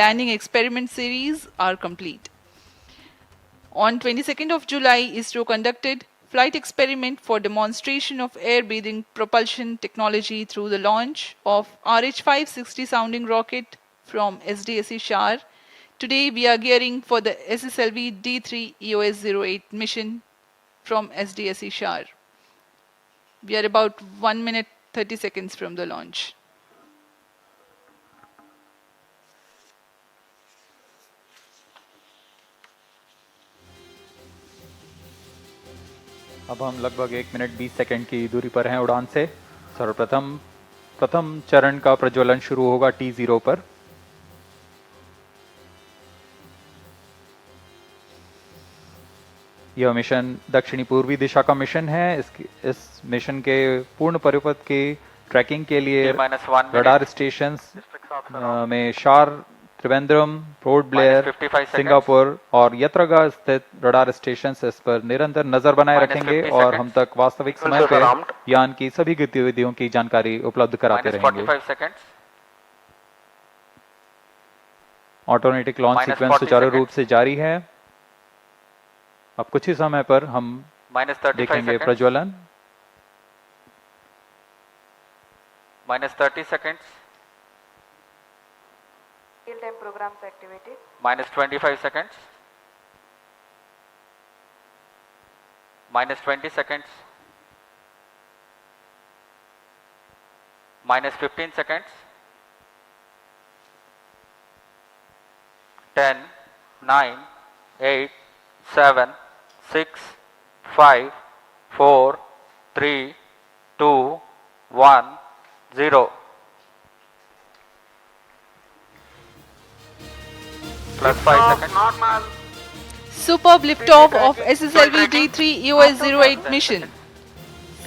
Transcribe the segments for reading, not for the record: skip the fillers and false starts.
landing experiment series are complete. On 22nd of July, ISRO conducted flight experiment for demonstration of air-breathing propulsion technology through the launch of RH-560 sounding rocket from SDSC Shar. Today we are gearing for the SSLV D3 EOS-08 mission from SDSC Shar. We are about 1 minute 30 seconds from the launch. अब हम लगभग 1 minute 20 second की दूरी पर हैं उड़ान से। सर्वप्रथम प्रथम चरण का प्रज्वलन शुरू होगा T0 पर। यह मिशन दक्षिणी पूर्वी दिशा का मिशन है। इस मिशन के पूर्ण परिपथ की ट्रैकिंग के लिए रडार स्टेशन में शार, त्रिवेंद्रम, पोर्ट ब्लेयर, सिंगापुर और यत्रगा स्थित रडार स्टेशन इस पर निरंतर नजर बनाए रखेंगे और हम तक वास्तविक समय पर यान की सभी गतिविधियों की जानकारी उपलब्ध कराते रहेंगे। ऑटोमेटिक लॉन्च सीक्वेंस सुचारू रूप से जारी है। अब कुछ ही समय पर हम देखेंगे प्रज्वलन। -30 seconds. Real-time programs activated. -25 seconds. -20 seconds. -15 seconds. 10, 9, 8, 7, 6, 5, 4, 3, 2, 1, 0. Plus 5 seconds. Normal. Superb liftoff of SSLV D3 EOS-08 mission.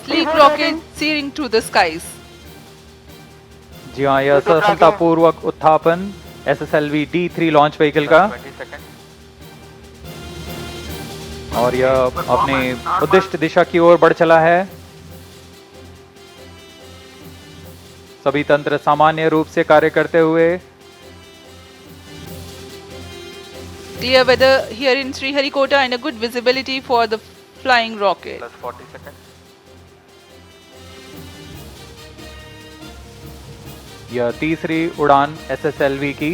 Sleek rocket searing through the skies. जी हाँ, यह सफलतापूर्वक उत्थापन SSLV D3 लॉन्च व्हीकल का 20 seconds. और यह अपने उद्दिष्ट दिशा की ओर बढ़ चला है। सभी तंत्र सामान्य रूप से कार्य करते हुए। Clear weather here in Sriharikota and a good visibility for the flying rocket. Plus 40 seconds. यह तीसरी उड़ान SSLV की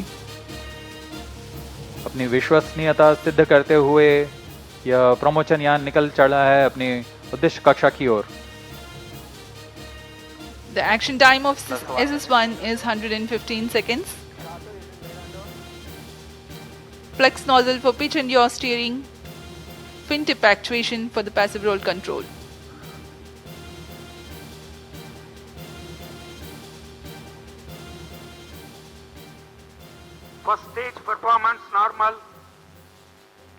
अपनी विश्वसनीयता सिद्ध करते हुए यह प्रमोचन यान निकल चला है अपनी उद्देश्य कक्षा की ओर। The action time of SS1 is 115 seconds. Flex nozzle for pitch and yaw steering. Fin tip actuation for the passive roll control. First stage performance normal.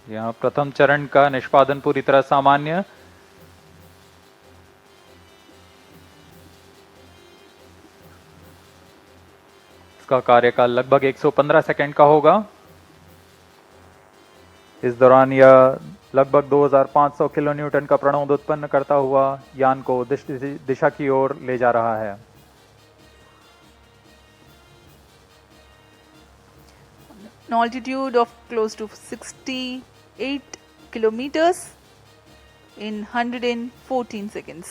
यहाँ प्रथम चरण का निष्पादन पूरी तरह सामान्य। इसका कार्यकाल लगभग 115 सेकंड का होगा। इस दौरान यह लगभग 2500 किलो न्यूटन का प्रणोद उत्पन्न करता हुआ यान को उद्दिष्ट दिशा की ओर ले जा रहा है। An altitude of close to 68 kilometers in 114 seconds.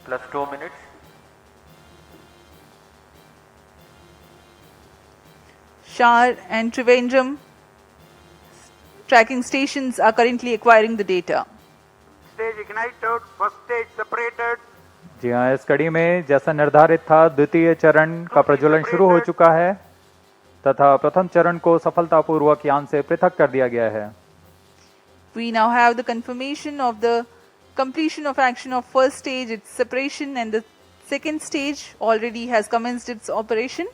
Plus 2 minutes. Shar and Trivandrum tracking stations are currently acquiring the data. Stage ignited. First stage separated. जी हाँ, इस कड़ी में जैसा निर्धारित था द्वितीय चरण का प्रज्वलन शुरू हो चुका है तथा प्रथम चरण को सफलतापूर्वक यान से पृथक कर दिया गया है। We now have the confirmation of the completion of action of first stage, its separation, and the second stage already has commenced its operation.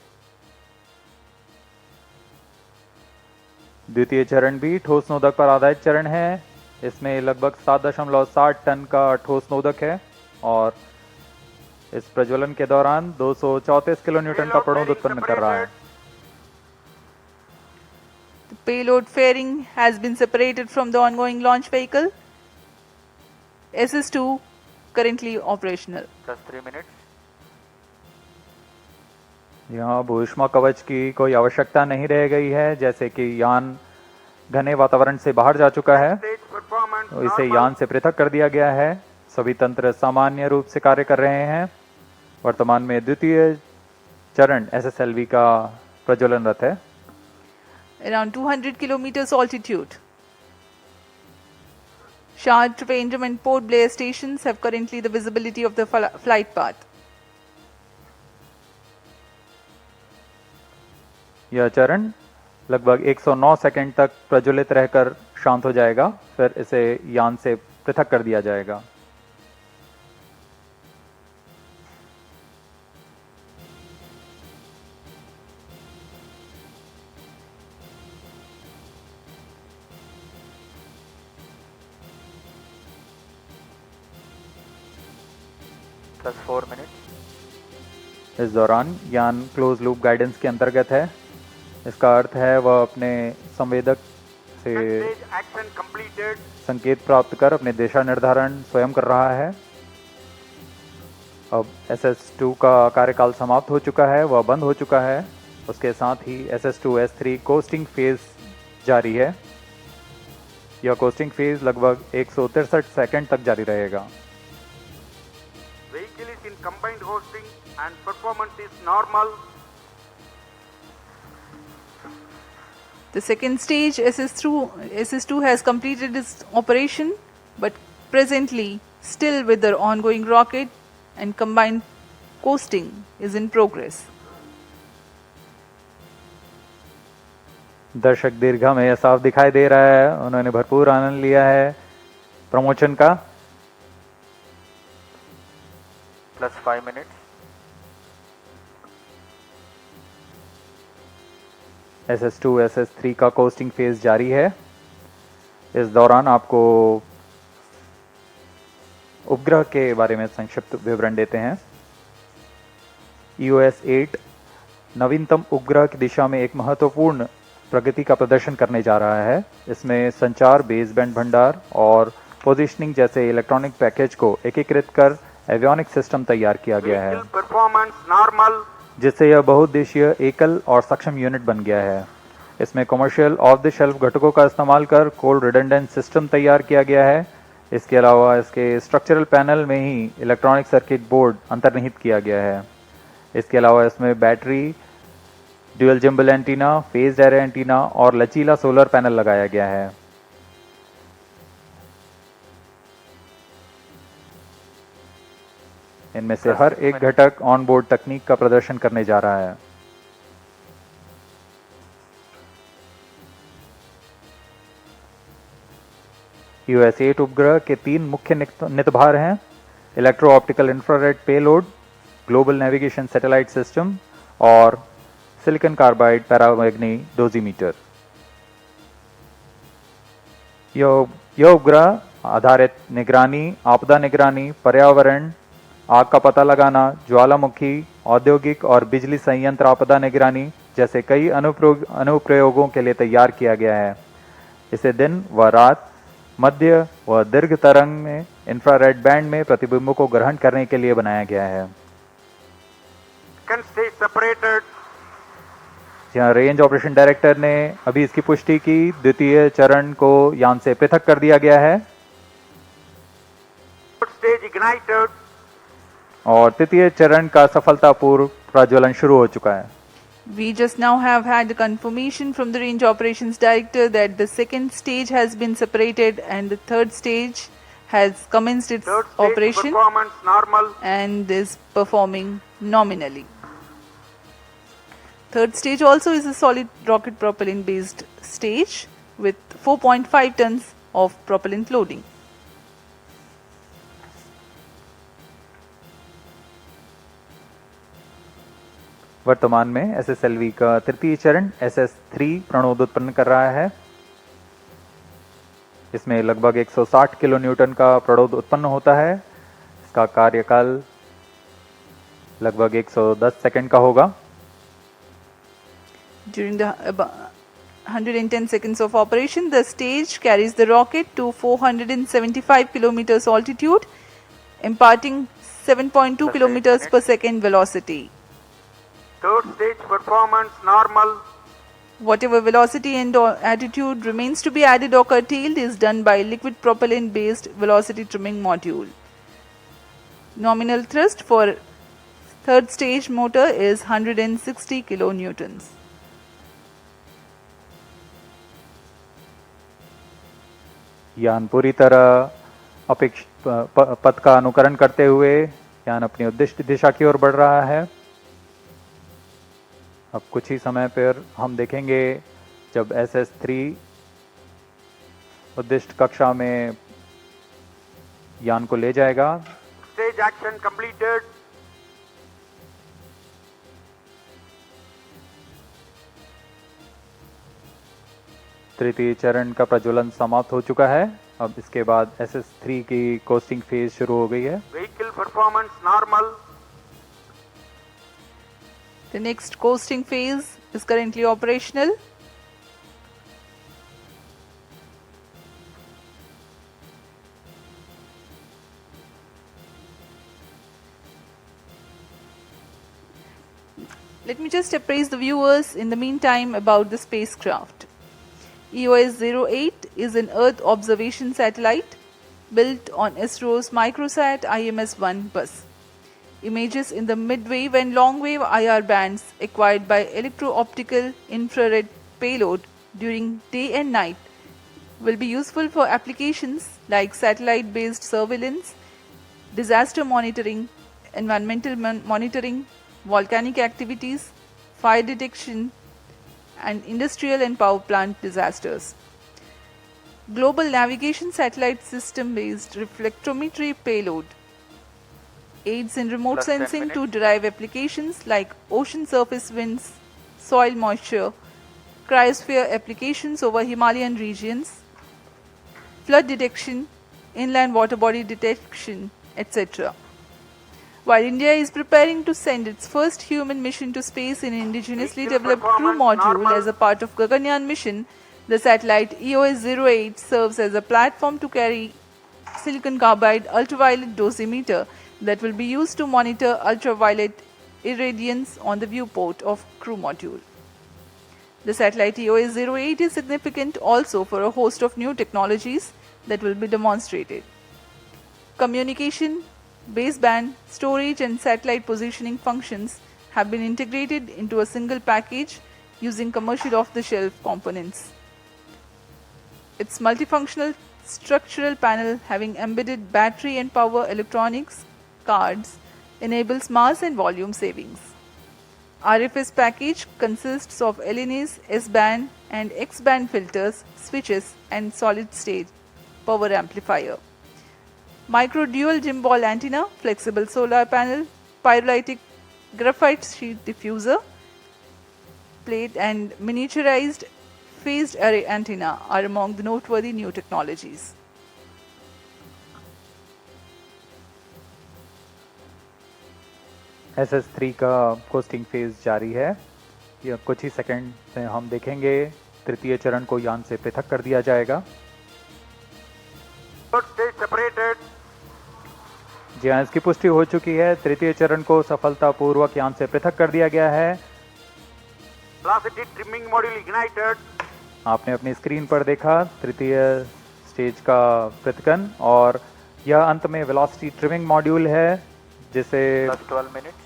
द्वितीय चरण भी ठोस नोदक पर आधारित चरण है। इसमें लगभग 7.60 टन का ठोस नोदक है और इस प्रज्वलन के दौरान 234 किलो न्यूटन का प्रणोद उत्पन्न कर रहा है। The payload fairing has been separated from the ongoing launch vehicle. SS2 currently operational. Plus 3 minutes. यहाँ भूष्मा कवच की कोई आवश्यकता नहीं रह गई है, जैसे कि यान घने वातावरण से बाहर जा चुका है Stage performance तो इसे normal. यान से पृथक कर दिया गया है। सभी तंत्र सामान्य रूप से कार्य कर रहे हैं। वर्तमान में द्वितीय चरण SSLV का प्रज्वलनरत है। Around 200 kilometers altitude. Shah, Trivandrum and Port Blair stations have currently the visibility of the flight path. यह चरण लगभग 109 सेकंड तक प्रज्वलित रहकर शांत हो जाएगा, फिर इसे यान से पृथक कर दिया जाएगा। +4 minutes. इस दौरान यान क्लोज लूप गाइडेंस के अंतर्गत है। इसका अर्थ है वह अपने संवेदक से Stage action completed. संकेत प्राप्त कर अपने दिशा निर्धारण स्वयं कर रहा है। अब SS2 का कार्यकाल समाप्त हो चुका है, वह बंद हो चुका है। उसके साथ ही SS2 S3 कोस्टिंग फेज जारी है। यह कोस्टिंग फेज लगभग 163 सेकंड तक जारी रहेगा। Vehicle is in combined hosting and performance is normal. The second stage SS2 has completed its operation, but presently still with the ongoing rocket and combined coasting is in progress. दर्शक दीर्घा में यह साफ दिखाई दे रहा है, उन्होंने भरपूर आनंद लिया है प्रमोशन का। +5 minutes. SS2 SS3 का कोस्टिंग फेज जारी है। इस दौरान आपको उपग्रह के बारे में संक्षिप्त विवरण देते हैं। EOS-8 नवीनतम उपग्रह की दिशा में एक महत्वपूर्ण प्रगति का प्रदर्शन करने जा रहा है। इसमें संचार, बेसबैंड भंडार और पोजीशनिंग जैसे इलेक्ट्रॉनिक पैकेज को एकीकृत कर एवियोनिक सिस्टम तैयार किया गया है, Vehicle performance normal. जिससे यह बहुउद्देशीय एकल और सक्षम यूनिट बन गया है। इसमें कमर्शियल ऑफ द शेल्फ घटकों का इस्तेमाल कर कोल्ड रिडंडेंट सिस्टम तैयार किया गया है। इसके अलावा इसके स्ट्रक्चरल पैनल में ही इलेक्ट्रॉनिक सर्किट बोर्ड अंतर्निहित किया गया है। इसके अलावा इसमें battery, dual gimbal antenna, phased array antenna और लचीला सोलर पैनल लगाया गया है। इनमें से हर एक घटक ऑन बोर्ड तकनीक का प्रदर्शन करने जा रहा है। EOS-8 उपग्रह के 3 मुख्य नितभार हैं: electro optical infrared payload, global navigation satellite system और सिलिकॉन कार्बाइड पैरामैग्नी डोजीमीटर। यह उपग्रह आधारित निगरानी, आपदा निगरानी, पर्यावरण, आग का पता लगाना, ज्वालामुखी, औद्योगिक और बिजली संयंत्र आपदा निगरानी जैसे कई अनुप्रयोगों के लिए तैयार किया गया है। इसे दिन व रात, मध्य व दीर्घ तरंग में इंफ्रारेड बैंड में प्रतिबिंबों को ग्रहण करने के लिए बनाया गया है। Second stage separated. जहाँ रेंज ऑपरेशन डायरेक्टर ने अभी इसकी पुष्टि की, द्वितीय चरण को यान से पृथक कर दिया गया है Third stage ignited. और तृतीय चरण का सफलतापूर्व प्रज्वलन शुरू हो चुका है। We just now have had the confirmation from the Range Operations Director that the second stage has been separated and the third stage has commenced its Third stage operation performance normal. and is performing nominally. Third stage also is a solid rocket propellant based stage with 4.5 tons of propellant loading. वर्तमान में SSLV का तृतीय चरण SS3 प्रणोद उत्पन्न कर रहा है। इसमें लगभग 160 किलो न्यूटन का प्रणोद उत्पन्न होता है। इसका कार्यकाल लगभग 110 सेकंड का होगा। During the 110 seconds of operation, the stage carries the rocket to 475 kilometers altitude, imparting 7.2 kilometers per second velocity. Third stage performance normal. Whatever velocity and or attitude remains to be added or curtailed is done by liquid propellant based velocity trimming module. Nominal thrust for third stage motor is 160 kilonewtons. यान पूरी तरह अपेक्षित पथ का अनुकरण करते हुए यान अपनी उद्दिष्ट दिशा की ओर बढ़ रहा है। अब कुछ ही समय पर हम देखेंगे जब SS3 उद्दिष्ट कक्षा में यान को ले जाएगा। Stage action completed. तृतीय चरण का प्रज्वलन समाप्त हो चुका है। अब इसके बाद SS3 की कोस्टिंग फेज शुरू हो गई है। Vehicle performance normal. The next coasting phase is currently operational. Let me just appraise the viewers in the meantime about the spacecraft. EOS-08 is an Earth observation satellite built on ISRO's Microsat IMS-1 bus. Images in the mid-wave and long-wave IR bands acquired by electro-optical infrared payload during day and night will be useful for applications like satellite-based surveillance, disaster monitoring, environmental monitoring, volcanic activities, fire detection, and industrial and power plant disasters. Global navigation satellite system-based reflectometry payload aids in remote Plus 10 sensing to minutes. derive applications like ocean surface winds, soil moisture, cryosphere applications over Himalayan regions, flood detection, inland water body detection, etc. While India is preparing to send its first human mission to space in an indigenously Vehicle developed crew performance module normal. as a part of Gaganyaan mission, the satellite EOS-08 serves as a platform to carry silicon carbide ultraviolet dosimeter that will be used to monitor ultraviolet irradiance on the viewport of crew module. The satellite EOS-08 is significant also for a host of new technologies that will be demonstrated. Communication, baseband, storage and satellite positioning functions have been integrated into a single package using commercial off-the-shelf components. Its multifunctional structural panel having embedded battery and power electronics cards enables mass and volume savings. RFS package consists of LNAs, S-band and X-band filters, switches and solid-state power amplifier. Micro dual gimbal antenna, flexible solar panel, pyrolytic graphite sheet diffuser, plate and miniaturized phased array antenna are among the noteworthy new technologies. SS3 का costing phase जारी है। यह कुछ ही second में हम देखेंगे तृतीय चरण को यान से पृथक कर दिया जाएगा। Third stage separated. जी हाँ, इसकी पुष्टि हो चुकी है। तृतीय चरण को सफलतापूर्वक यान से पृथक कर दिया गया है। Velocity trimming module ignited. आपने अपनी स्क्रीन पर देखा तृतीय स्टेज का पृथकन और यह अंत में वेलोसिटी ट्रिमिंग मॉड्यूल है जिसे Plus 12 minutes.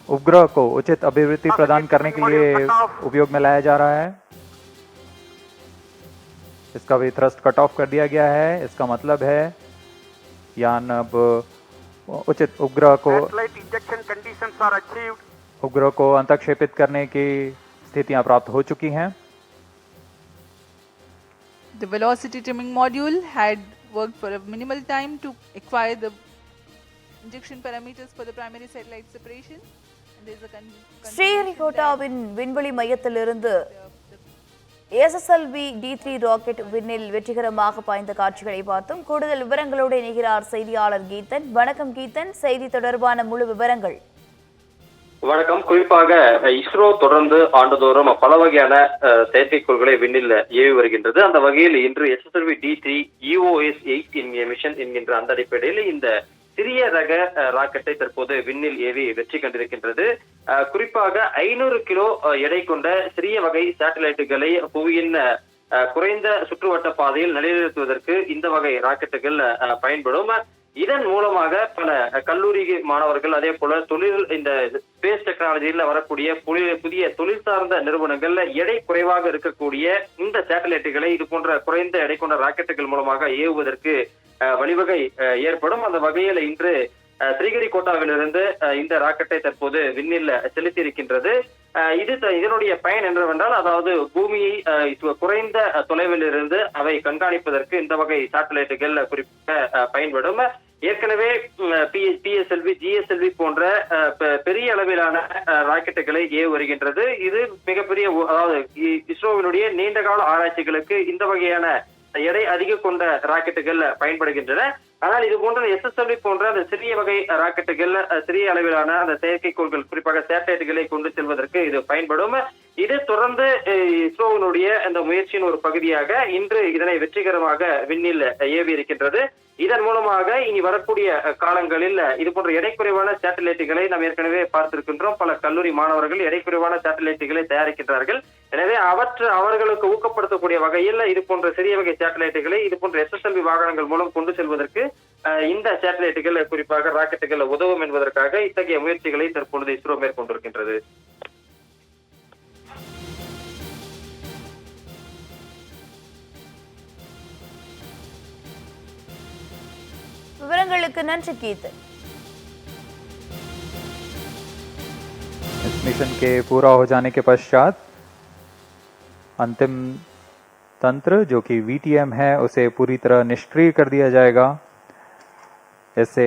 उपग्रह को उचित अभिवृद्धि प्रदान करने के लिए उपयोग में लाया जा रहा है। इसका भी थ्रस्ट कट ऑफ कर दिया गया है। इसका मतलब है यान अब उचित उपग्रह को Satellite injection conditions are achieved. उपग्रह को अंतक्षेपित करने की स्थितियां प्राप्त हो चुकी हैं। The velocity trimming module had worked for a minimal time to acquire the injection parameters for the primary satellite separation. And there is a ஸ்ரீஹரிகோட்டாவின் விண்வெளி மையத்திலிருந்து SSLV D3 ராக்கெட் விண்ணில் வெற்றிகரமாக பாய்ந்த காட்சிகளை பார்த்தோம். கூடுதல் விவரங்களோடு இணைகிறார் செய்தியாளர் கீதன். வணக்கம் கீதன், செய்தி தொடர்பான முழு விவரங்கள். வணக்கம். குறிப்பாக இஸ்ரோ தொடர்ந்து ஆண்டுதோறும் பல வகையான செயற்கைக்கோள்களை விண்ணில் ஏவி வருகின்றது. அந்த வகையில் இன்று SSLV D3 EOS-8 மிஷன் என்கின்ற அந்த அடிப்படையில் இந்த சிறிய ரக ராக்கெட்டை தற்போது விண்ணில் ஏவி வெற்றி கண்டிருக்கின்றது. குறிப்பாக 500 கிலோ எடை கொண்ட சிறிய வகை சேட்டலைட்டுகளை புவியின் குறைந்த சுற்றுவட்ட பாதையில் நிலைநிறுத்துவதற்கு இந்த வகை ராக்கெட்டுகள் பயன்படும். இதன் மூலமாக பல கல்லூரி மாணவர்கள், அதே போல இந்த ஸ்பேஸ் டெக்னாலஜியில் வரக்கூடிய புதிய தொழில் சார்ந்த நிறுவனங்கள்ல எடை குறைவாக இருக்கக்கூடிய இந்த சேட்டலைட்டுகளை இது போன்ற குறைந்த எடை கொண்ட ராக்கெட்டுகள் மூலமாக ஏவுவதற்கு வழிவகை ஏற்படும். அந்த வகையில் இன்று ஸ்ரீஹரிகோட்டாவிலிருந்து இந்த ராக்கெட்டை தற்போது விண்ணில் செலுத்தி இருக்கின்றது. இதனுடைய பயன் என்னவென்றால், அதாவது பூமியை குறைந்த தொலைவில் இருந்து அவை கண்காணிப்பதற்கு இந்த வகை சேட்டலைட்டுகள் குறிப்பாக பயன்படும். ஏற்கனவே PSLV, GSLV போன்ற பெரிய அளவிலான ராக்கெட்டுகளை ஏவி வருகின்றது. இது மிகப்பெரிய, அதாவது இஸ்ரோவினுடைய நீண்டகால ஆராய்ச்சிகளுக்கு இந்த வகையான எடை அதிக கொண்ட ராக்கெட்டுகள் பயன்படுகின்றன. ஆனால் இது போன்ற SSLV போன்ற அந்த சிறிய வகை ராக்கெட்டுகள், சிறிய அளவிலான அந்த செயற்கைக்கோள்கள், குறிப்பாக சேட்டலைட்டுகளை கொண்டு செல்வதற்கு இது பயன்படும். இது தொடர்ந்து இஸ்ரோவினுடைய அந்த முயற்சியின் ஒரு பகுதியாக இன்று இதனை வெற்றிகரமாக விண்ணில் ஏவி இருக்கின்றது. இதன் மூலமாக இனி வரக்கூடிய காலங்களில் இது போன்ற எடை குறைவான சேட்டலைட்டுகளை நாம் ஏற்கனவே பார்த்திருக்கின்றோம். பல கல்லூரி மாணவர்கள் எடை குறைவான சேட்டலைட்டுகளை தயாரிக்கின்றார்கள். எனவே அவர்களுக்கு ஊக்கப்படுத்தக்கூடிய வகையில் இது போன்ற சிறிய வகை சேட்டலைட்டுகளை இது போன்ற SSLV வாகனங்கள் மூலம் கொண்டு செல்வதற்கு இந்த சேட்டலைட்டுகள், குறிப்பாக ராக்கெட்டுகள் உதவும் என்பதற்காக இத்தகைய முயற்சிகளை தற்பொழுது இஸ்ரோ மேற்கொண்டிருக்கின்றது. விவரங்களுக்கு நன்றி கீதன். इस मिशन के पूरा हो जाने के पश्चात अंतिम तंत्र जो कि VTM है उसे पूरी तरह निष्क्रिय कर दिया जाएगा। इससे